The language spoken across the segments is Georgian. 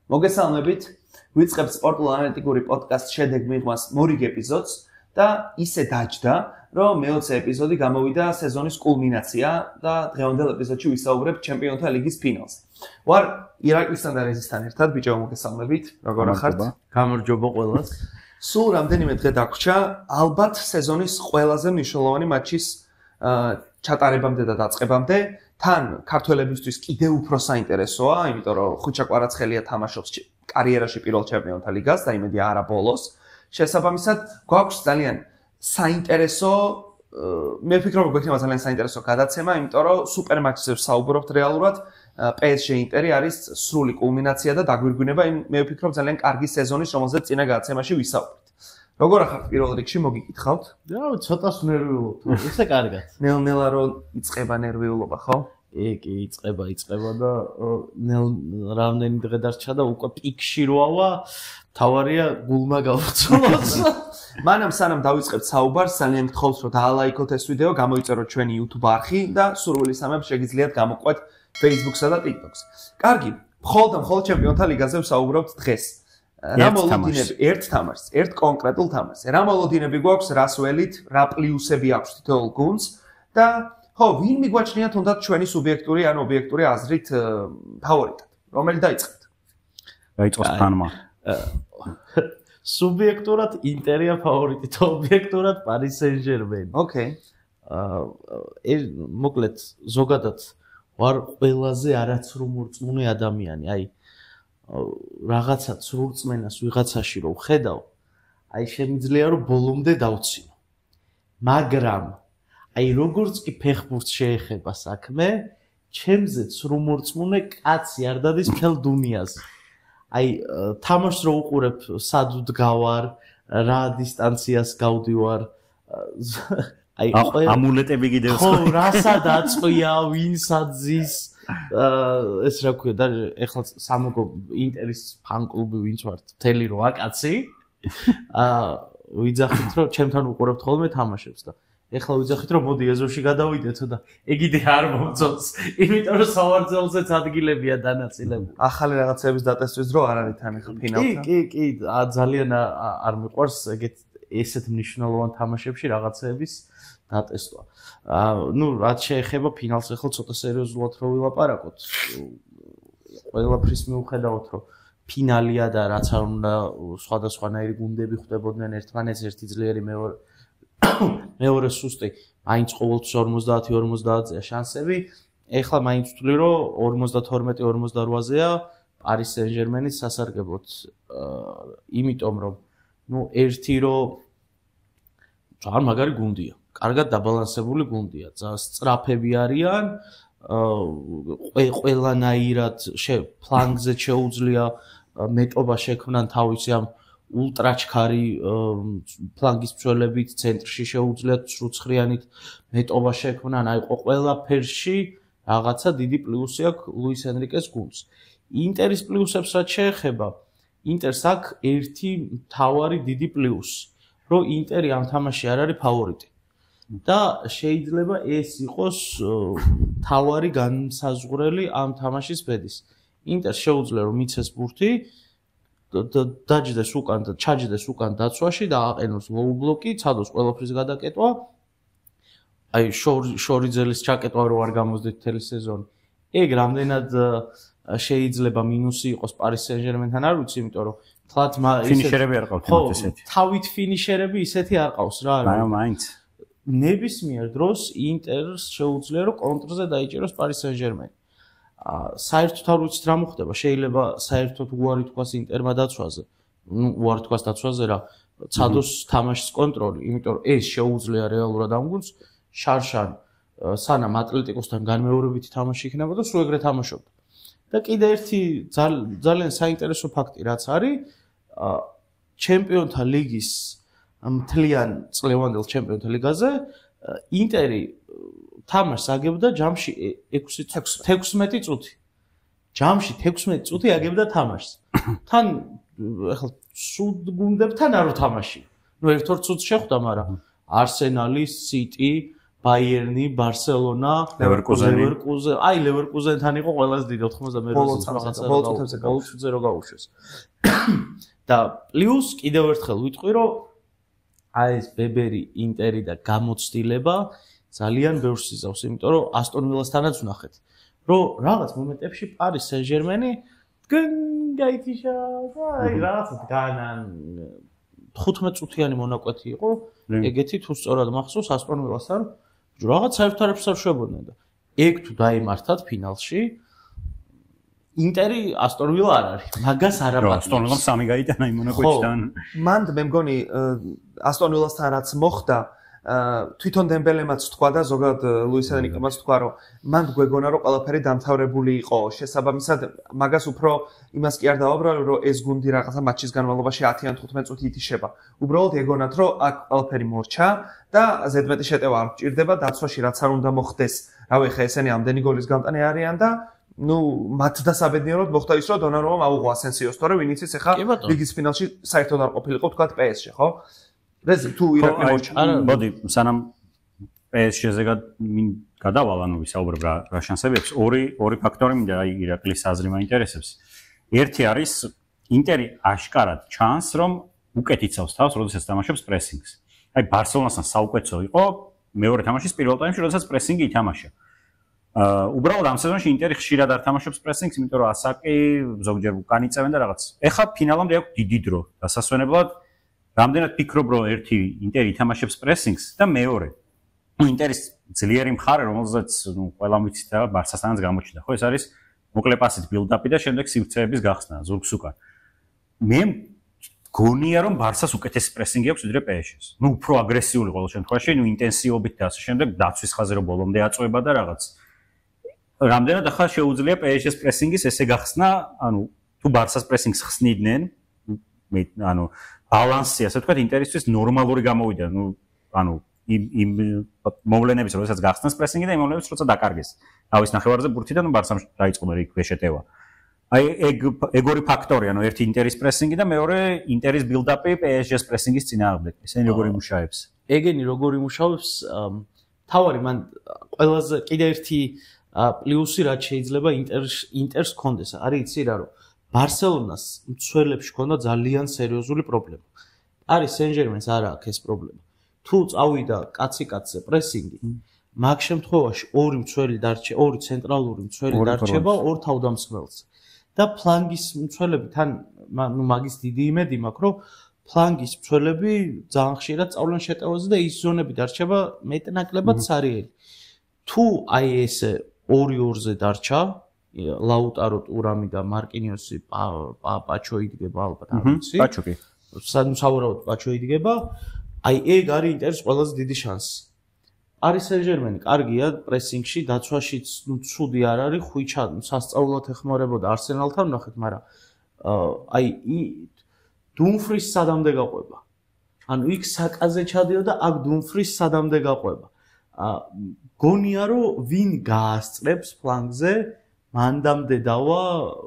მოგესალმებით. ვიწყებთ სპორტულ ანალიტიკური პოდკასტ შედეგ მიღმას მორიგ ეპიზოდს და ისე დაჯდა, რომ მე-20 ეპიზოდი გამოვიდა სეზონის კულმინაცია და დღევანდელ ეპიზოდში ვისაუბრებთ ჩემპიონთა ლიგის ფინალზე. ვარ ირაკლისთან და რეზისთან ერთად, ბიჭო, მოგესალმებით. როგორ ხართ? გამარჯობა ყველას. სულ რამდენიმე დღე დაგვრჩა, ალბათ სეზონის ყველაზე მნიშვნელოვანი მატჩის ჩატარებამდე და დაწყებამდე. თან ქართველებისთვის კიდევ უფრო საინტერესოა, იმიტომ რომ ხუჩა კვარაცხელია თამაშობს კარიერაში პირველ ჩემპიონთა ლიგას და იმედია არა ბოლოს. შესაბამისად, გვაქვს ძალიან საინტერესო, მე ვფიქრობ, რომ გვექნება ძალიან საინტერესო გადაცემა, იმიტომ რომ სუპერ მატჩზე ვსაუბრობთ რეალურად. PSG ინტერი არის სრული კულმინაცია და დაგვირგვინება იმ მე ვფიქრობ ძალიან კარგი სეზონის, რომელზეც წინა გადაცემაში ვისაუბრეთ. როგორ ახართ პირველ რიგში მოგიკითხავთ? ცოტას ნერვიულობ, ისე კარგად. ნელ-ნელა რომ იწყება ნერვიულობა, ხო? კი, იწყება და რამდენი დღე დარჩა და უკვე პიკში როავა, თავარია გულმა გავწოლოს. მანამ სანამ დავიწყებთ საუბარს, ძალიან გთხოვთ, რომ დაალაიქოთ ეს ვიდეო, გამოიწეროთ ჩვენი YouTube არხი და სურვილი სამებს შეგიძლიათ გამოყვეთ Facebook-სა და TikTok-ს. კარგი, მხოლოდ ჩემპიონთა ლიგაზე ვსაუბრობთ დღეს. რა მოლოდინები ერთ თამაშს, ერთ კონკრეტულ თამაშს. რა მოლოდინები გვაქვს, რას ველით, რა პლუსები აქვს თითოეულ გუნდს და ხო, ვინ მიგვაჩნია თუნდაც ჩვენი სუბიექტური ან ობიექტური აზრით ფავორიტად. რომელი დაიწყებთ? დაიწყოს ფანმა. სუბიექტურად ინტერია ფავორიტი, ობიექტურად პარი სენ-ჟერმენი. ოკეი. მოკლედ, ზოგადად ვარ ყველაზე არაცრუმორწმუნე ადამიანი, აი რაღაცა ცრურწმენას ვიღაცაში რომ ხედავ, აი შემიძლია რომ ბოლომდე დავცინო. მაგრამ აი როგორც კი ფეხბურთს შეეხება საქმე, ჩემზე ცრუმორწმუნე კაცი არ დადის მთელ დუნიაზე. აი თამაშს რო უყურებ, სად ვდგავარ, რა დისტანციას გავდივარ, აი ამულეტები კიდევ ხო, რასად აწყვია, ვინ საძის ეს რა ქვია და ეხლა სამოგო ინტერის ფან-კლუბი ვინც ვართ, მთელი როა კაცი. ვიძახით რომ ჩემთან უყურებთ ხოლმე თამაშებს და ეხლა ვიძახით რომ მოდი ეზოში გადავიდეთო და ეგიდე არ მომწონს, იმიტომ რომ სავარძელზეც ადგილებია დანაწილებული. ახალი რაღაცების დატესტვის დრო არ არის თან ახლა ფინალთან. კი, ძალიან არ მიყვარს ესეთ მნიშვნელოვან თამაშებში რაღაცეების დატესტვა. რაც შეეხება ფინალს, ახლა ცოტა სერიოზულად რო ვილაპარაკოთ. ყველაფრის მიუხედავად, რომ ფინალია და რაც არ უნდა სხვადასხვანაირი გუნდები ხვდებოდნენ ერთმანეთს, ერთი ძლიერი მეორე სუსტი, მაინც ყოველთვის 50-50-ია შანსები. ეხლა მაინც ვთვლი, რომ 52-48-ზეა პარი სენ-ჟერმენის სასარგებლოდ. იმიტომ რომ ერთი რომ ძალიან მაგარი გუნდია. კარგად დაბალანსებული გუნდია, სწრაფები არიან, ყველანაირად ფლანგზე შეუძლია მეტობა შექმნან თავისი ამ ულტრაჩქარი ფლანგის მცველებით, ცენტრში შეუძლიათ სრულცხრიანით მეტობა შექმნან, აი ყველაფერში რაღაცა დიდი პლუსი აქვს ლუის ენრიკეს გუნდს. ინტერის პლუსებს რაც შეეხება, ინტერს აქვს ერთი მთავარი დიდი პლუსი, რომ ინტერი ამ თამაში არ არის ფავორიტი. და შეიძლება ეს იყოს თავარი განსაზღვრელი ამ თამაშის ბედის. ინტერს შეუძლია რომ მიცეს ბურთი, დაჯდეს უკან და ჩაჯდეს უკან დაცვაში და აყენოს ლოუ ბლოკი, ცადოს ყველაფრის გადაკეტვა. აი შორიძელის ჩაკეტვა რო არ გამოსდეთ მთელი სეზონი. ეგ რამდენად შეიძლება მინუსი იყოს პარი სენ-ჟერმენთან არ ვიცი, იმიტომ რომ თლათ ფინიშერები არ ყავთ ესეთი. თავით ფინიშერები ისეთი არ ყავს რა. მაგრამ მაინც ნებისმიერ დროს ინტერს შეუძლია რომ კონტრზე დაიჭეროს პარი სენ-ჟერმენი. საერთოდ არ ვიცით რა მოხდება, შეიძლება საერთოდ უარი თქვას ინტერმა დაცვაზე. უარი თქვას დაცვაზე რა, ცადოს თამაშის კონტროლი, იმიტომ რომ ეს შეუძლია რეალურად ამ გუნდს შარშან სანამ ატლეტიკოსთან განმეორებითი თამაში იქნება და სულ ეგრე თამაშობდა. და კიდე ერთი ძალიან საინტერესო ფაქტი რაც არის, ჩემპიონთა ლიგის მთლიან წლევანდელ ჩემპიონთა ლიგაზე ინტერი თამაშს აგებდა ჯამში 16 წუთი. ჯამში 16 წუთი აგებდა თამაშს. თან ახლა სულ გუნდებთან არ უთამაში. ერთ-ორ წუთს შეხვდა, მაგრამ არსენალი, სიტი, ბაიერნი, ბარსელონა, ლევერკუზენი. აი ლევერკუზენთან იყო ყველაზე დიდი 92-ზე ბოლო წუთებზე რო გაუშვეს. და პლუს კიდევ ერთხელ ვიტყვი, რომ აი ეს ბებერი, ინტერი და გამოცდილება ძალიან ბევრს იზავს, იმიტომ რომ ასტონ ვილასთანაც ვნახეთ, რომ რაღაც მომენტებში პარის სენ-ჟერმენი გაითიშა და აი რაღაც დგანან 15 წუთიანი მონაკვეთი იყო, ეგეთი თუ სწორად მახსოვს ასტონ ვილასთან რაღაც საერთოდ არ შეხვდნენ და ეგ თუ დაიმართათ ფინალში ინტერი ასტონ ვილა არ არის, მაგას არ აპატიებს. ასტონ ვილამ 3 გაიტანა იმ მონაკვეთიდან. მან მე მგონი ასტონ ვილასთან რაც მოხდა თვითონ დემბელემაც თქვა და ზოგადად ლუის ენრიკემაც თქვა, რომ მან გვეგონა რომ ყველაფერი დამთავრებული იყო. შესაბამისად, მაგას უფრო იმას კი არ დავაბრალე, რომ ეს გუნდი რაღაცა მატჩის განმავლობაში 10 ან 15 წუთი ითიშება. უბრალოდ ეგონათ, რომ აქ ყველაფერი მორჩა და ზედმეტი შეტევა არ გჭირდება, დაცვაში რაც არ უნდა მოხდეს. რავი, ხა ესენი ამდენი გოლის გამტანი არიან და მათ დასაბედნიეროდ მოხდა ის, რომ დონარუმამ აუღო ასენსიოს, თორე ვინ იცის ახლა ლიგის ფინალში საერთოდ არ ყოფილიყო თქვა PSG, ხო? ეს თუ ირაკლი მოჩა. მოდი, სანამ PSG-ზე გადავალ, ანუ ვისაუბრებ რა შანსები აქვს. ორი ფაქტორი მინდა აი ირაკლის აზრი მაინტერესებს. ერთი არის ინტერი აშკარად ჩანს, რომ უკეთ იცავს თავს, როდესაც თამაშობს პრესინგს. აი ბარსელონასთან საუკეთესო იყო მეორე თამაშის პირველ ტაიმში, როდესაც პრესინგი ითამაშა. უბრალოდ ამ სეზონში ინტერი ხშირად არ თამაშობს პრესინგს, იმიტომ რომ ასაკი ზოგჯერ უკან იწევენ და რაღაც. ეხლა ფინალამდე აქვს დიდი დრო. დასასვენებლად რამდენად ფიქრობ, რომ ერთი ინტერი ითამაშებს პრესინგს და მეორე ინტერის ძლიერი მხარე, რომელზეც ყველამ ვიცით და ბარსასთანაც გამოჩნდა, ხო, ეს არის მოკლე პასით ბილდაპი და შემდეგ სივრცეების გახსნა ზურგს უკან. მე გონია, რომ ბარსას უკეთესი პრესინგი აქვს ვიდრე PSG-ს. უფრო აგრესიული ყოველ შემთხვევაში, ინტენსივობით და ასე შემდეგ დაცვის ხაზი რო ბოლომდე აწვება და რაღაც. რამდენად ახლა შეუძლია PSG-ს პრესინგის ესე გახსნა, ანუ თუ ბარსას პრესინგს ხსნიდნენ, ბალანსი, ასე ვთქვათ, ინტერისთვის ნორმალური გამოვიდა, ანუ იმ მოვლენების, როდესაც გახსნას პრესინგი და იმ მოვლენების, როცა დაკარგეს. თავის ნახევარზე ბურთიდან ბარსამ დაიწყო მე იქ შეშეტევა. აი ეგ ორი ფაქტორი, ანუ ერთი ინტერის პრესინგი და მეორე ინტერის ბილდაპი PSG-ს პრესინგის წინააღმდეგ. ესენი როგორი მუშაობს? ეგენი როგორი მუშაობს? თავარი მან ყველაზე კიდე ერთი პლუსი რაც შეიძლება ინტერს კონდეს. არის იცი რა რომ ბარსელონას მცველებში ჰქონდა ძალიან სერიოზული პრობლემა. არის სენ-ჟერმენს არ აქვს ეს პრობლემა. თუ წავიდა კაცი-კაცზე პრესინგი, მაგ შემთხვევაში ორი მცველი დარჩება, ორი ცენტრალური მცველი დარჩება ორ თავდამსხმელს. და ფლანგის მცველები თან მაგის დიდი იმედი მაქვს, რომ ფლანგის მცველები ძალიან ხშირად წავლენ შეტევაზე და ის ზონები დარჩება მეტნაკლებად სარიელი. თუ აი ესე 2-2-ზე დარჩა ლაუტარო ტურამი და მარკინიოსი პაჩო იდგება ალბათ არ ვიცი. პაჩო კი. სავარაუდოდ პაჩო იდგება. აი ეგ არის ინტერის ყველაზე დიდი შანსი. არის სენ-ჟერმენი კარგია პრესინგში, დაცვაშიც ცუდი არ არის, ხვიჩა სასწაულად ეხმარებოდა არსენალთან, ნახეთ, მაგრამ აი დუმფრის სადამდე გაყვება. ანუ იქ საკაზე ჩადიოდა, აქ დუმფრის სადამდე გაყვება. გონია რომ ვინ გაასწრებს ფლანგზე მანდამდე დავა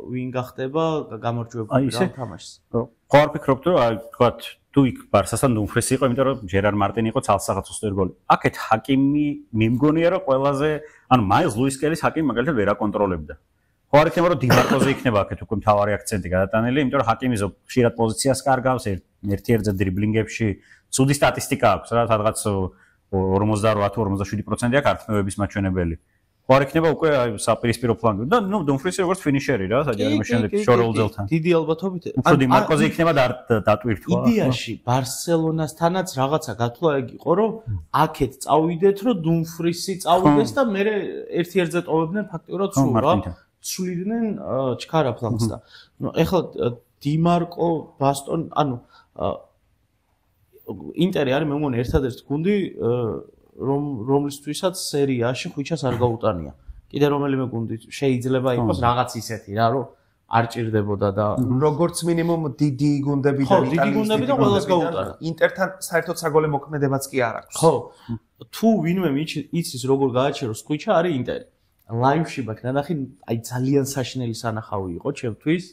ვინ გახდება გამარჯვებული რა თამაშს. ხო არ ფიქრობთ რომ აი თქვათ თუ იქ ბარსასთან დუმფრესი იყო, იმიტომ რომ ჯერარ მარტინი იყო ცალსახაც უსტერ გოლი. აქეთ ჰაკიმი მე მგონია რომ ყველაზე ანუ მაილს ლუის კელის ჰაკიმი მაგალითად ვერ აკონტროლებდა. ხო არ იქნება რომ დიმარკოზე იქნება აქეთ უკვე მთავარი აქცენტი გადატანილი, იმიტომ რომ ჰაკიმი ხშირად პოზიციას კარგავს, ერთ-ერთზე დრიბლინგებში ცუდი სტატისტიკა აქვს რა, სადღაც 58-57% აქვს ართმევების მაჩვენებელი. ხო არ იქნება უკვე საპირისპირო ფლანგი და დუმფრისი როგორც ფინიშერი რა, საჯარიმო შემდეგ შორეულძელთან. დიდი ალბათობით უფრო დიმარკოზე იქნება დატვირთვა. იდეაში ბარსელონასთანაც რაღაცა გათვლა ეგ იყო, რომ აქეთ წავიდეთ, რომ დუმფრისი წავიდეს და მე ერთ-ერთზე ტოვებდნენ ფაქტიურად სულ რა. ცვლიდნენ ჩქარა ფლანგს და ეხლა დიმარკო ბასტონ ანუ ინტერი არის მე მგონი ერთადერთი გუნდი რომლისთვისაც სერიაში ხვიჩას არ გაუტანია. კიდე რომელიმე გუნდი შეიძლება იყოს რაღაც ისეთი რა რომ არ ჭირდებოდა და როგორც მინიმუმ დიდი გუნდებიდან იტალიის ყველას გაუტარა. ინტერთან საერთოდ საგოლე მოქმედებაც კი არ აქვს. ხო. თუ ვინმე იცის როგორ გააჩეროს ხვიჩა არის ინტერი. ლაივში მაგ ნანახი აი ძალიან საშინელი სანახავი იყო ჩემთვის.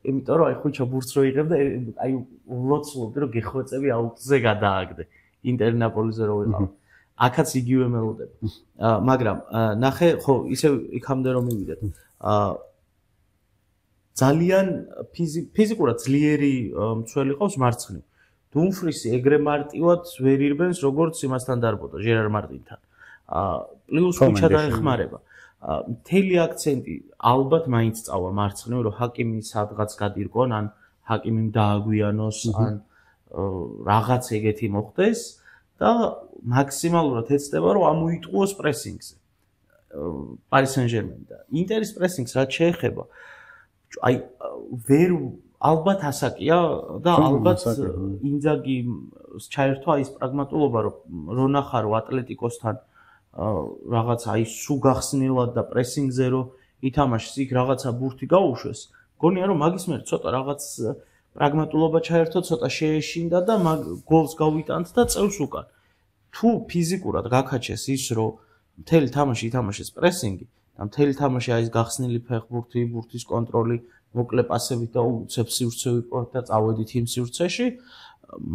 იმიტომ რომ აი ხვიჩა ბურთს რო იღებ და აი ვლოცულობდი რომ გეხვეწები აუტზე გადააგდე. ინტერ ნაპოლიზე რო ვიყავ. აქაც იგივე მელოდება. მაგრამ ნახე, ხო, ისე იქამდე რომ მივიდეთ. ძალიან ფიზიკურად ძლიერი მცველი ყავს მარცხნივ. დუმფრისი ეგრე მარტივად ვერ ირბენს, როგორც იმასთან დარბოდა ჟერარ მარტინთან. პლუს ქუჩა დაეხმარება. მთელი აქცენტი ალბათ მაინც წავა მარცხნივ, რომ ჰაკიმი სადღაც გადირკვან, ან ჰაკიმიმ დააგვიანოს, ან რაღაც ეგეთი მოხდეს და მაქსიმალურად ეცდება, რომ ამოიტყუოს პრესინგზე. პარი სენ-ჟერმენი და ინტერის პრესინგს რაც შეეხება, აი ვერ ალბათ ასაკია და ალბათ ინძაგი ჩაერთვა ის პრაგმატულობა, რომ რონახარო ატლეტიკოსთან რაღაც აი სუ გახსნილად და პრესინგზე რომ ითამაშეს, იქ რაღაცა ბურთი გაუშვეს. გონია რომ მაგის მერე ცოტა რაღაც პრაგმატულობა ჩაერთო, ცოტა შეეშინდა და გოლს გავიტანთ და წევს უკან. თუ ფიზიკურად გაქაჩეს ის, რომ მთელი თამაში ითამაშეს პრესინგი და მთელი თამაში აი ეს გახსნილი ფეხბურთი, ბურთის კონტროლი, მოკლე პასებით და უცებ სივრცე ვიპოვოთ და წავედით იმ სივრცეში,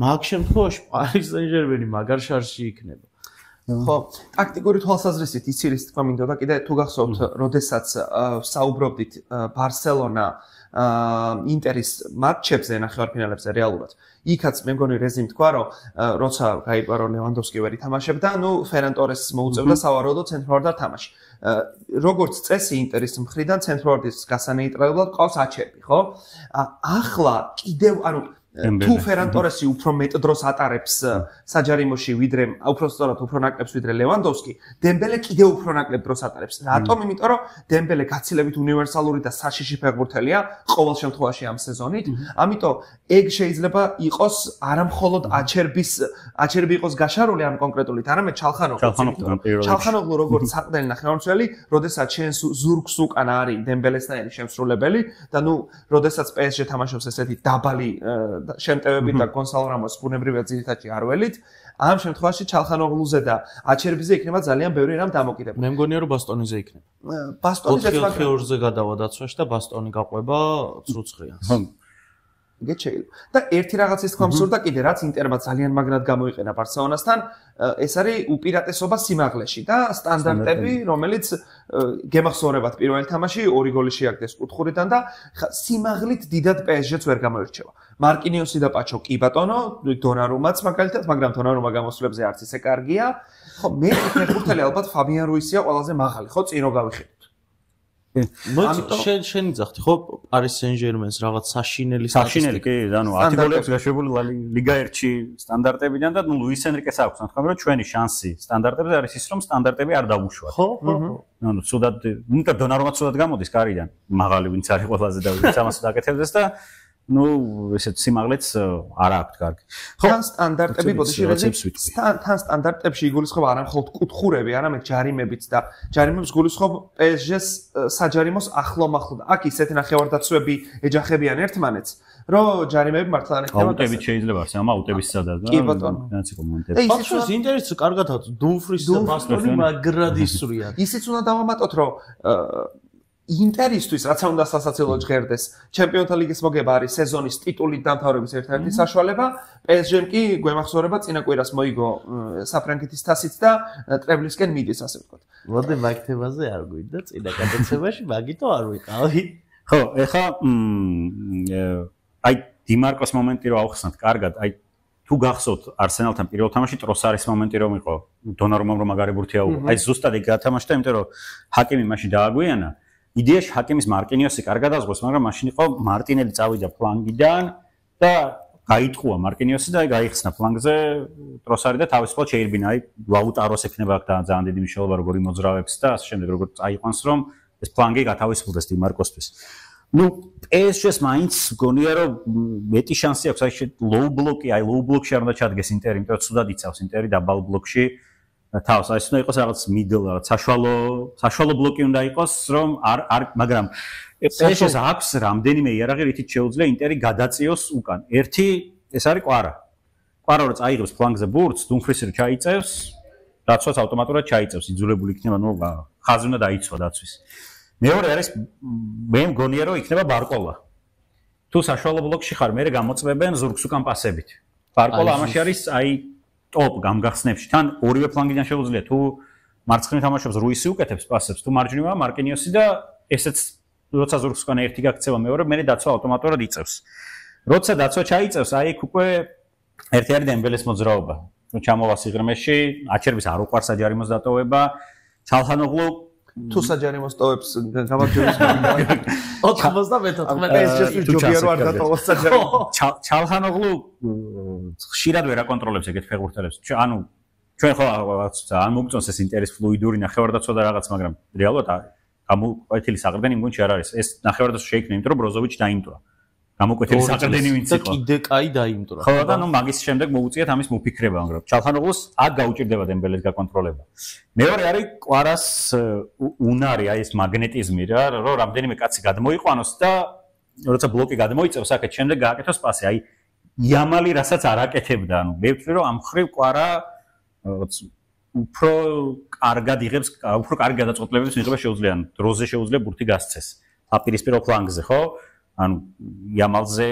მაგ შემთხვევაში პარი სენ-ჟერმენი მაგარ შარში იქნება. ხო, ტაქტიკური თვალსაზრისით იცი თქვა მინდოდა კიდე თუ გახსოვთ, როდესაც საუბრობდით ბარსელონა ინტერის მატჩებზე, ნახევარფინალებზე რეალურად. იქაც მე მგონი რეზიმ თქვა, რომ როცა გაიგო რომ ლევანდოვსკი ვერ ითამაშებდა, ნუ ფერან ტორესს მოუწევდა სავარაუდო ცენტრალურ თამაში. როგორც წესი ინტერის მხრიდან ცენტრალურის გასანეიტრალებლად ყავს აჩერბი, ხო? ახლა კიდევ ანუ თუ ფერან ტორესი უფრო მეტ დროს ატარებს საჯარიმოში ვიდრე უფრო სწორად უფრო ნაკლებს ვიდრე ლევანდოვსკი, დემბელე კიდევ უფრო ნაკლებ დროს ატარებს. რატომ? იმიტომ რომ დემბელე გაცილებით უნივერსალური და საშიში ფეხბურთელია ყოველ შემთხვევაში ამ სეზონით. ამიტომ ეგ შეიძლება იყოს არა მხოლოდ აჩერბი იყოს გაშარული ამ კონკრეტულით, არამედ ჩალხანოღლუ როგორც საყდენი ნახევარმცველი, როდესაც შენ ზურგს უკან არის დემბელესნაირი შემსრულებელი და ნუ როდესაც PSG თამაშობს ესეთი დაბალი შემტევებით და გონსალო რამოს ბუნებრივია ძირითადად არ ველით, ამ შემთხვევაში ჩალხანოღლუზე და აჩერბიზე იქნება ძალიან ბევრი რამ დამოკიდებული. მე მგონია რომ ბასტონიზე იქნება. ბასტონიზე 4-2-ზე გადავა დაცვაში და ბასტონი გაყვება ცრუცხრიანს. ეგეც შეიძლება. და ერთი რაღაცის თქვა მსურდა კიდე რაც ინტერმა ძალიან მაგრად გამოიყენა ბარსელონასთან, ეს არის უპირატესობა სიმაღლეში და სტანდარტები, რომელიც გემახსოვრებათ პირველ თამაში 2 გოლი შეაგდეს კუთხურიდან და სიმაღლით დიდად PSG-ს ვერ გამოირჩევა. მარკინიოსი და პაჩო კი ბატონო, დონარუმაც მაგალითად, მაგრამ დონარუმა გამოსვლებზე არც ისე კარგია. ხო, მე ფეხბურთელი ალბათ ფაბიან რუისია ყველაზე მაღალი, ხო, წინ რო გავიხილოთ. შენ ძახთი ხო პარი სენ-ჟერმენს რაღაც საშინელი კი, ანუ 10 გოლებს გაშვებული ლიგა 1-ში სტანდარტებიდან და ნუ ლუის ენრიკეს აქვს თქვა რომ ჩვენი შანსი სტანდარტებზე არის ის რომ სტანდარტები არ დაუშვათ. ხო. ანუ ცუდად, ნუ დონარუმაც ცუდად გამოდის კარიდან. მაღალი ვინც არის ყველაზე და ვინც ამას დაკეთებს და ნუ ესეთ სიმაღლეც არ აქვს კარგი. ხო, სტანდარტები თან სტანდარტებში იგულისხმება არა მხოლოდ კუთხურები, არამედ ჯარიმებიც და ჯარიმებს გულისხმობ PSG-ს საჯარიმოს ახლო-მახლო. აქ ისეთი ნახევარდაცვები ეჯახებიან ერთმანეთს, რომ ჯარიმები მართლა არ იქნება. აუტებით შეიძლება არც ამ აუტების სადაც და კი ბატონო. განცი კომენტები. ის ინტერესს კარგად აქვს დუმფრის და ბასტონი მაგრად ისვრიან. ისიც უნდა დავამატოთ, რომ ინტერისთვის რაც უნდა სასაცილო ჟღერდეს, ჩემპიონთა ლიგის მოგება არის სეზონის ტიტულით დამთავრების ერთ-ერთი საშუალება. PSG-მ კი გვემახსოვრება წინა კვირას მოიგო საფრანგეთის თასით და ტრებლისკენ მიდის, ასე ვთქვათ. მოდი მაგ თემაზე არ გვინდა წინა გადაცემაში, მაგითო არ ვიყავი. ხო, ეხა აი დიმარკოს მომენტი რო ავხსნათ კარგად, აი თუ გახსოვთ არსენალთან პირველ თამაში ტროსარის მომენტი რომ იყო, დონარუმამ რომ მაგარი ბურთი აუღო. აი ზუსტად ეგ გათამაშდა, იმიტომ რომ ჰაკიმი მაშინ დააგვიანა. იდეაში ჰაკიმის მარკინიოსი კარგად აღზღოს, მაგრამ მაშინ იყო მარტინელი წავიდა ფლანგიდან და გაიტყუა მარკინიოსი და გაიხსნა ფლანგზე ტროსარი და თავისუფლად შეირბინა. აი ლაუტაროს ექნება აქ და ძალიან დიდი მნიშვნელობა როგორი მოძრავებს და ასე შემდეგ როგორ წაიყვანს რომ ეს ფლანგი გათავისუფლდეს დიმარკოსთვის. ნუ PSG-ს მაინც გონია რომ მეტი შანსი აქვს აი ლოუ ბლოკი, აი ლოუ ბლოკში არ უნდა ჩადგეს ინტერი, იმიტომ რომ ცუდად იცავს ინტერი დაბალ ბლოკში. თავს აი უნდა იყოს რაღაც მიდლ, რაღაც საშუალო ბლოკი უნდა იყოს, რომ არ მაგრამ PSG-ს აქვს რამდენიმე იარაღი, რითიც შეუძლია ინტერი გადაწიოს უკან. ერთი ეს არის კვარა. კვარა რო წაიღებს ფლანგზე ბურთს, დუმფრისი რო ჩაიწევს, დაცვას ავტომატურად ჩაიწევს, იძულებული იქნება ნუ ხაზი უნდა დაიცვა დაცვის. მეორე არის მე მგონია რომ იქნება ბარკოლა. თუ საშუალო ბლოკში ხარ, მე გამოწვევენ ზურგს უკან პასებით. ბარკოლა ამაში არის აი ტოპ გამგახსნებში თან ორივე ფლანგიდან შეუძლია თუ მარცხნივ თამაშობს რუისი უკეთებს პასებს თუ მარჯვნივა მარკინიოსი და ესეც როცა ზურგს უკან ერთი გაქცევა მეორე მე დაცვა ავტომატურად იწევს. როცა დაცვა ჩაიწევს, აი იქ უკვე ერთი არის დემბელეს მოძრაობა. ნუ ჩამოვა სიღრმეში, აჩერბის არ უყვარს საჯარიმოს დატოვება. ჩალხანოღლუ თუ საჯარიმოს ტოვებს გამარჯვების მაგალითად 94 ეს შეშ ჯობია რომ არ დატოვოს საჯარიმო. ჩალხანოღლუ ხშირად ვერ აკონტროლებს ეგეთ ფეხბურთელებს. ანუ ჩვენ ხო ან მოგწონს ეს ინტერეს ფლუიდური ნახევარდაცვა და რაღაც, მაგრამ რეალურად გამოკვეთილი საყრდენი იმ გუნდში არ არის. ეს ნახევარდაცვა შეიქმნა, იმიტომ რომ ბროზოვიჩი დაიმტვრა. გამოკვეთილი საყრდენი ვინც იყო. კიდე კაი დაიმტვრა. ხო და ნუ მაგის შემდეგ მოუწიათ ამის მოფიქრება, მაგრამ ჩალხანოღლუს აქ გაუჭირდება დემბელეს გაკონტროლება. მეორე არის კვარას უნარი, აი ეს მაგნეტიზმი რა, რომ რამდენიმე კაცი გადმოიყვანოს და როცა ბლოკი გადმოიწევს, აქეთ შემდეგ გააკეთოს პასი. აი იამალი რასაც არ აკეთებდა, ანუ მე ვთვლი რომ ამ ხრივ კვარა უფრო კარგად იღებს, უფრო კარგი გადაწყვეტილებებს მიიღება შეუძლია, დროზე შეუძლია ბურთი გასცეს. აპირისპირო ფლანგზე, ხო? ანუ იამალზე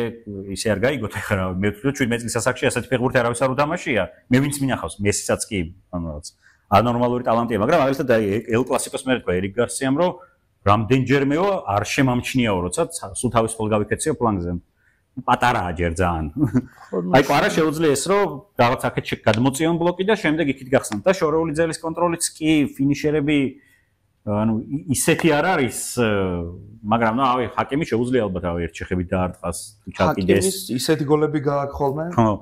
ისე არ გაიგოთ ახლა მე ვთვლი რომ 17 წლის ასაკში ასეთი ფეხბურთი არავის არ უდამაშია. მე ვინც მინახავს, მესისაც კი, ანუ რაღაც ანორმალური ტალანტია, მაგრამ მაგალითად აი ელ კლასიკოს მე თქვა ერიკ გარსიამ რომ რამდენჯერმეო არ შემამჩნიაო, როცა სულ თავის ხოლ გავიქეციო ფლანგზე. პატარაა ჯერ ძალიან. აი კვარა შეუძლია ეს რომ რაღაც აქეთ გადმოწიონ ბლოკი და შემდეგ იქით გახსნათ და შორეული ძელის კონტროლიც კი ფინიშერები ანუ ისეთი არ არის, მაგრამ ნუ ავი ჰაკიმი შეუძლია ალბათ ავი ერთ შეხებით დაარტყას თუ ჩაკიდეს. ჰაკიმის ისეთი გოლები გააქვს ხოლმე? ხო.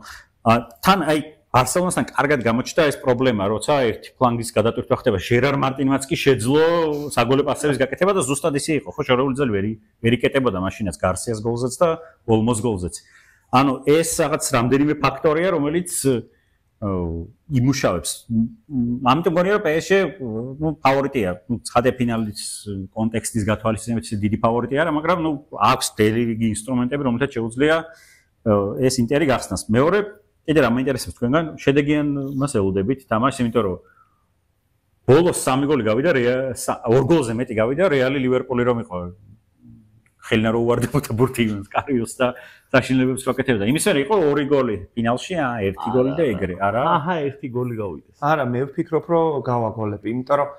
თან აი ბარსელონასთან კარგად გამოჩნდა ეს პრობლემა, როცა ერთი ფლანგის გადატვირთვა ხდება, ჟერარ მარტინმაც კი შეძლო საგოლე პასების გაკეთება და ზუსტად ისე იყო, ხო შორეული ძელი ვერ იკეტებოდა მაშინაც გარსიას გოლზეც და ოლმოს გოლზეც. ანუ ეს რაღაც რამდენიმე ფაქტორია, რომელიც იმუშავებს. ამიტომ მგონია რომ PSG ნუ ფავორიტია, ნუ ცხადე ფინალის კონტექსტის გათვალისწინებით დიდი ფავორიტი არა, მაგრამ ნუ აქვს დელივიგი ინსტრუმენტები, რომელთაც შეუძლია ეს ინტერი გახსნას. მეორე კიდე რა მაინტერესებს თქვენგან, შედეგიან მას ელოდებით თამაშს, იმიტომ რომ ბოლოს 3 გოლი გავიდა, 2 გოლზე მეტი გავიდა, რეალი ლივერპული რომ იყო. ხელნა რო უვარდებოდა ბურთი კარიოს და საშინელებებს ვაკეთებდა. იმის მერე იყო 2 გოლი ფინალში, 1 გოლი და ეგრე, არა? აჰა, 1 გოლი გავიდეს. არა, მე ვფიქრობ, რომ გავაგოლები, იმიტომ რომ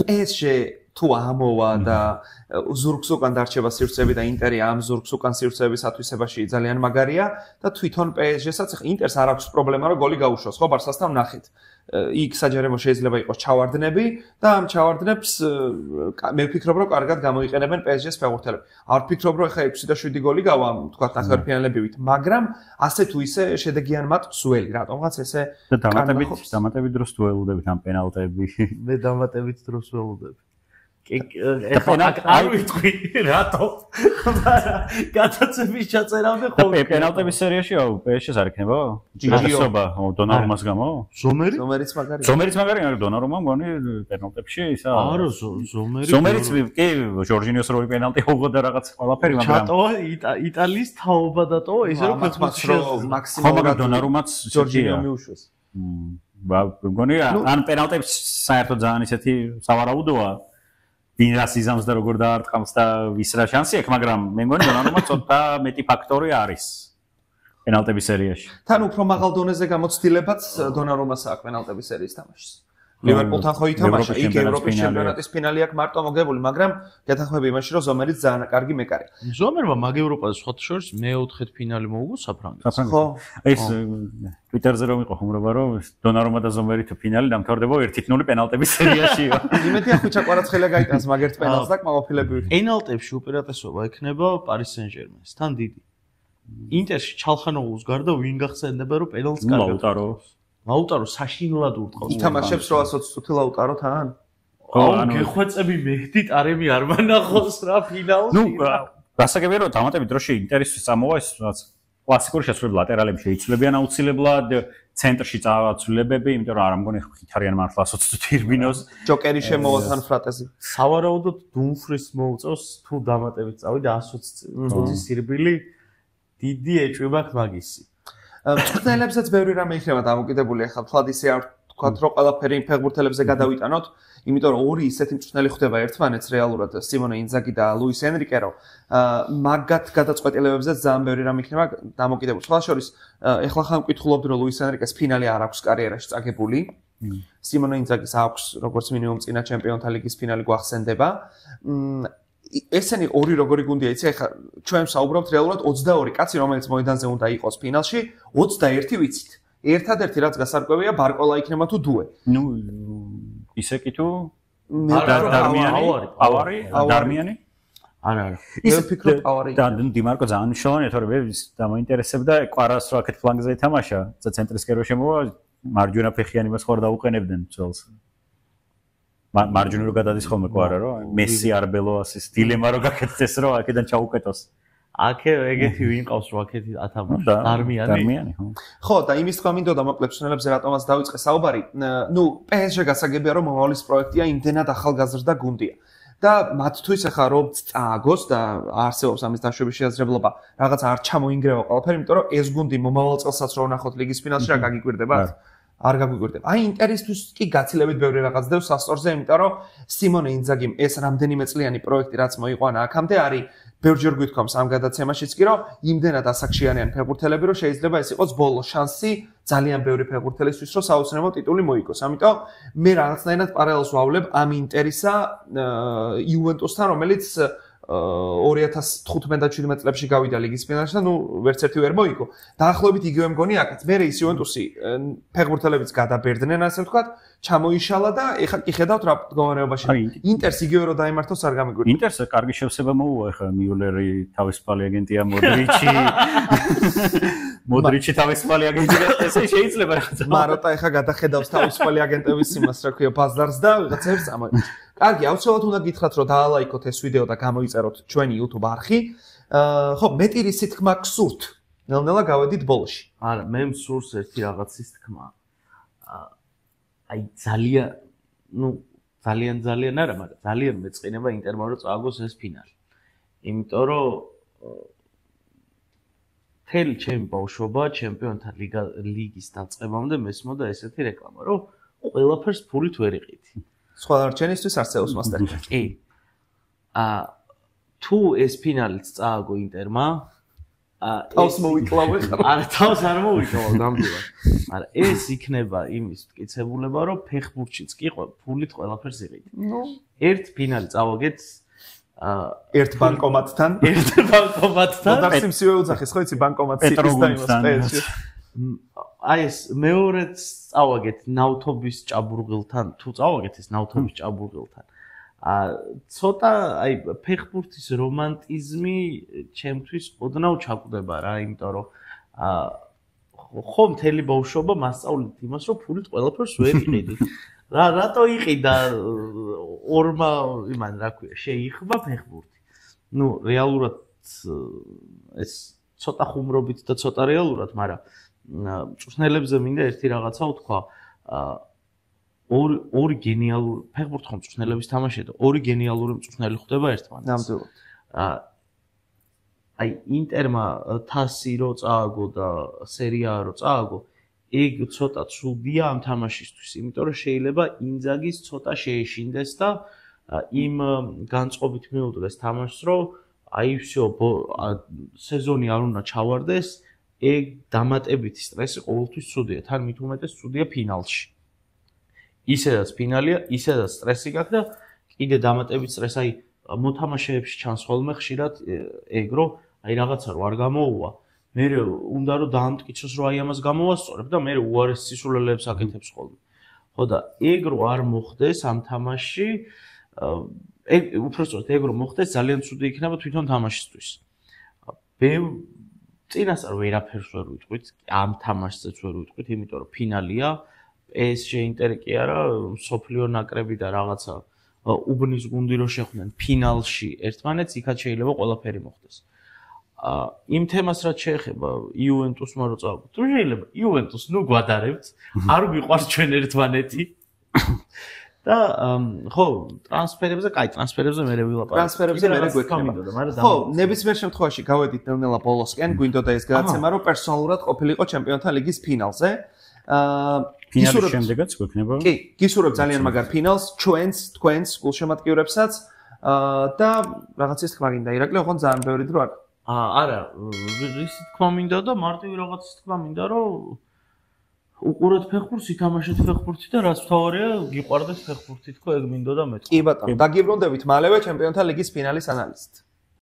PSG თუ ამოვა და ზურგს უკან დარჩება სივრცეები და ინტერი ამ ზურგს უკან სივრცეების ათვისებაში ძალიან მაგარია და თვითონ PSG-საც ახლა ინტერს არ აქვს პრობლემა რომ გოლი გაუშვას, ხო, ბარსასთან ნახეთ. იქ საჯარიმო შეიძლება იყოს ჩავარდნები და ამ ჩავარდნებს მე ვფიქრობ რომ კარგად გამოიყენებენ PSG-ს ფეხბურთელები. არ ვფიქრობ რომ ახლა 6 და 7 გოლი გავა, თქვა ნახევარფინალებივით, მაგრამ ასე თუ ისე შედეგიან მათ სუელი, რატომღაც ესე დამატებით დროს დუელუდებით ამ პენალტები. მე დამატებით დროს ველოდები. არ ვიტყვი რატო? გადაცემის ჩაწერამდე ხოლმე პენალტების სერიაში PSG-ს არ იქნება? ჯიჟიობა დონარუმას გამო? ზომერიც მაგარია. ზომერიც მაგარია, მაგრამ დონარუმა მგონი პენალტებში ისა. არა, ზომერიც კი ჟორჟინიოს როლი პენალტი ჰოგო და რაღაც ყველაფერი, მაგრამ ჩატოვა იტალიის თაობა დატოვა, ისე რომ ფეხბურთში მაქსიმალურად დონარუმაც ჯორჯინიო მიუშვეს. მგონი ან პენალტებში საერთოდ ძალიან ისეთი სავარაუდოა. ვინ რა სიზამს და როგორ დაარტყამს და ვის რა შანსი აქვს, მაგრამ მე მგონი დონარუმა ცოტა მეტი ფაქტორი არის პენალტების სერიაში. თან უფრო მაღალ დონეზე გამოცდილებაც დონარუმას აქვს პენალტების სერიის თამაშის. ლივერპულთან ხო ითამაშა, იქ ევროპის ჩემპიონატის ფინალი აქვს მარტო მოგებული, მაგრამ გეთანხმები იმაში, რომ ზომერიც ძალიან კარგი მეკარია. ზომერმა მაგ ევროპაზე სხვათა შორის მე-4 ფინალი მოუგო საფრანგეთს. ხო. ეს ტვიტერზე რომ იყო ხუმრობა, რომ დონარუმა და ზომერი თუ ფინალი დამთავრდება 1-0 პენალტების სერიაშიო. იმედია ხუჩა კვარაცხელია გაიტანს მაგ ერთ პენალტს და კმაყოფილები. პენალტებში უპირატესობა ექნება Paris Saint-Germain-ს, თან დიდი. ინტერში ჩალხანოღლუს გარდა ვინ გახსენდება, რომ პენალტს კარგად ლაუტარო საშინლად ურტყავს. ითამაშებს 820 წუთი ლაუტარო თან? აუ, გეხვეწები მეჰდი ტარემი არ მანახავს რა ფინალში. ნუ, გასაგებია რომ დამატებით დროში ინტერის წამოვა ეს რაც კლასიკური შესრულება ლატერალები შეიცვლებიან აუცილებლად, ცენტრში წავაცვლებები, იმიტომ რომ არ მგონი ხითარიან მართლა 120 წუთი ირბინოს. ჯოკერი შემოვა თან ფრატეზი. სავარაუდოდ დუმფრის მოუწევს თუ დამატებით წავიდა 120 წუთის ირბილი დიდი ეჭვი მაქვს მაგისი. მწვრთნელებსაც ბევრი რამე იქნება დამოკიდებული, ახლა თვად ისე არ ვთქვათ, რომ ყველაფერი ფეხბურთელებზე გადავიტანოთ, იმიტომ რომ ორი ისეთი მწვრთნელი ხდება ერთმანეთს რეალურად სიმონე ინძაგი და ლუის ენრიკე, რომ მაგათ გადაწყვეტილებებზე ძალიან ბევრი რამ იქნება დამოკიდებული. სხვა შორის, ეხლა ხან მკითხულობდი, რომ ლუის ენრიკეს ფინალი არ აქვს კარიერაში წაგებული. სიმონე ინძაგის აქვს როგორც მინიმუმ წინა ჩემპიონთა ლიგის ფინალი გვახსენდება. ესენი ორი როგორი გუნდია, იცი, ეხლა ჩვენ საუბრობთ რეალურად 22 კაცი, რომელიც მოედანზე უნდა იყოს ფინალში, 21 ვიცით. ერთადერთი რაც გასარკვევია, ბარკოლა იქნება თუ დუე. ნუ ისე კი თუ დარმიანი? არა. ისე ფიქრობ პავარი. და დიმარკო ძალიან მნიშვნელოვანია, თორემ მე დამაინტერესებდა კვარას რო აქეთ ფლანგზე ითამაშა, ცენტრის კერვაში შემოვა, მარჯვენა ფეხიანი მას ხوار დაუყენებდნენ ძველს. მარჯვნივ რო გადადის ხოლმე კვარა რო მესი არბელოასის დილემა რო გაკეთდეს რო აქედან ჩაუკეტოს. აქე ეგეთი ვინ ყავს რო აქეთი ათამაშა დარმიანი ხო და იმის თქვა მინდოდა მოკლედ ჩნელებზე რატომაც დავიწყე საუბარი ნუ PSG გასაგებია რომ მომავლის პროექტია იმდენად ახალგაზრდა გუნდია და მათთვის ახლა რომ წააგოს და არსებობს ამის დაშვების შესაძლებლობა რაღაც არ ჩამოინგრევა ყველაფერი იმიტომ რომ ეს გუნდი მომავალ წელსაც რო ვნახოთ ლიგის ფინალში რა გაგიკვირდებათ არ გაგვიკვირდება. აი ინტერისთვის კი გაცილებით ბევრი რაღაც დევს სასწორზე, იმიტომ რომ სიმონე ინძაგიმ ეს რამდენიმე წლიანი პროექტი რაც მოიყვანა აქამდე არის ბევრჯერ გვითქვამს ამ გადაცემაშიც კი რომ იმდენად ასაკშიანიანი ფეხბურთელები რომ შეიძლება ეს იყოს ბოლო შანსი ძალიან ბევრი ფეხბურთელისთვის რომ საოცრებო ტიტული მოიგოს. ამიტომ მე რაღაცნაირად პარალელს ვავლებ ამ ინტერისა იუვენტუსთან, რომელიც 2015-17 წლებში გავიდა ლიგის ფინალში და ნუ ვერც ერთი ვერ მოიგო. დაახლოებით იგივე მგონი აქაც. მე ის იუვენტუსი ფეხბურთელებიც გადაბერდნენ, ასე ვთქვათ, ჩამოიშალა და ეხლა კი ხედავთ რა მდგომარეობაში. ინტერს იგივე რო დაემართოს არ გამიგვირდა. ინტერს კარგი შევსება მოუვა ეხლა მიულერი თავისუფალი აგენტია მოდრიჩი თავისუფალი აგენტია ესე შეიძლება რაღაცა. მაროტა ეხლა გადახედავს თავისუფალი აგენტების იმას, რა ქვია, ბაზარს და ვიღაცებს ამოიწ. კარგი, აუცილებლად უნდა გითხრათ, რომ დაალაიქოთ ეს ვიდეო და გამოიწეროთ ჩვენი YouTube არხი. ხო, მეტი რისი თქმა გსურთ. ნელ-ნელა გავედით ბოლოში. არა, მე მსურს ერთი რაღაცის თქმა. აი ძალიან არა, მაგრამ ძალიან მეწყინება ინტერმა რომ წააგოს ეს ფინალი. იმიტომ რომ თელი ჩემი ბავშვობა ჩემპიონთა ლიგის დაწყებამდე მესმოდა ესეთი რეკლამა, რომ ყველაფერს ფულით ვერ იყიდი. სხვა არჩენისთვის არსებობს მასტერი. კი. თუ ეს ფინალიც წააგო ინტერმა, თავს მოვიკლავე ხარ. არა, თავს არ მოვიკლავ ნამდვილად. მაგრამ ეს იქნება იმის მტკიცებულება, რომ ფეხბურთშიც კი ფულით ყველაფერს იყიდი. ნუ ერთ ფინალი წავაგეთ ერთ ბანკომატთან. და სიმსივე უძახის, ხო იცი ბანკომატს იკის და იმას პეიჯში. აი ეს მეორეც წავაგეთ ნავთობის ჭაბურღილთან, თუ წავაგეთ ეს ნავთობის ჭაბურღილთან. ცოტა აი ფეხბურთის რომანტიზმი ჩემთვის ოდნავ ჩაკვდება რა, იმიტომ რომ ხო მთელი ბავშვობა მასწავლეთ იმას, რომ ფულით ყველაფერს ვერ იყიდი. რატო იყიდა ორმა იმან რა ქვია, შეიხვა ფეხბურთი. ნუ რეალურად ეს ცოტა ხუმრობით და ცოტა რეალურად, მაგრამ მწვრთნელებზე მინდა ერთი რაღაცა ვთქვა. ორი გენიალური ფეხბურთი ხომ მწვრთნელების თამაშია და ორი გენიალური მწვრთნელი ხდება ერთმანეთს. ნამდვილად. აი ინტერმა თასი რო წააგო და სერია რო წააგო, ეგ ცოტა ცუდია ამ თამაშისთვის, იმიტომ რომ შეიძლება ინძაგის ცოტა შეეშინდეს და იმ განწყობით მიუძღეს თამაშს, რომ აი всё სეზონი არ უნდა ჩავარდეს, ეგ დამატებითი სტრესი ყოველთვის ცუდია, თან მით უმეტეს ცუდია ფინალში. ისედაც ფინალია, ისედაც სტრესი გაქვს და კიდე დამატებით სტრესი, აი მოთამაშეებში ჩანს ხოლმე ხშირად ეგ რომ აი რაღაცა რო არ გამოუვა, მე უნდა რომ დაამტკიცოს რომ აი ამას გამოვასწორებ და მე უარეს სისულელეებს აკეთებს ხოლმე. ხო და ეგ რო არ მოხდეს ამ თამაშში, ეგ უბრალოდ ეგ რო მოხდეს ძალიან ცუდი იქნება თვითონ თამაშისთვის. წინასწარ ვერაფერს ვერ ვიტყვით, ამ თამაშზეც ვერ ვიტყვით, იმიტომ რომ ფინალია, PSG ინტერი კი არა, სოფლიო ნაკრები და რაღაცა უბნის გუნდი რო შეხვდნენ ფინალში ერთმანეთს, იქაც შეიძლება ყველაფერი მოხდეს. იმ თემას რაც შეეხება იუვენტუსმა რო წავაგოთ, თუ შეიძლება იუვენტუს ნუ გვადარებთ, არ გვიყვარს ჩვენ ერთმანეთი. და ხო, ტრანსფერებზე, კაი, ტრანსფერებზე მე ვილაპარაკე. ტრანსფერებზე მე გვექნება. ხო, ნებისმიერ შემთხვევაში გავედით ნელ-ნელა ბოლოსკენ, გვინდოდა ეს გადაცემა, რომ პერსონალურად ყოფილიყო ჩემპიონთა ლიგის ფინალზე. ფინალის შემდეგაც გვექნება. კი, გისურვებ ძალიან მაგარ ფინალს, თქვენს გულშემატკივრებსაც და რაღაცის თქმა გინდა. ირაკლი, ოღონდ ძალიან ბევრი დრო არ. არა, ისი თქმა მინდა და მარტივი რაღაცის თქმა მინდა, რომ უყურეთ ფეხბურთს, ითამაშეთ ფეხბურთი და რაც მთავარია, გიყვარდეთ ფეხბურთი, თქო, ეგ მინდოდა მეთქვა. კი ბატონო, დაგიბრუნდებით მალევე ჩემპიონთა ლიგის ფინალის ანალიზით.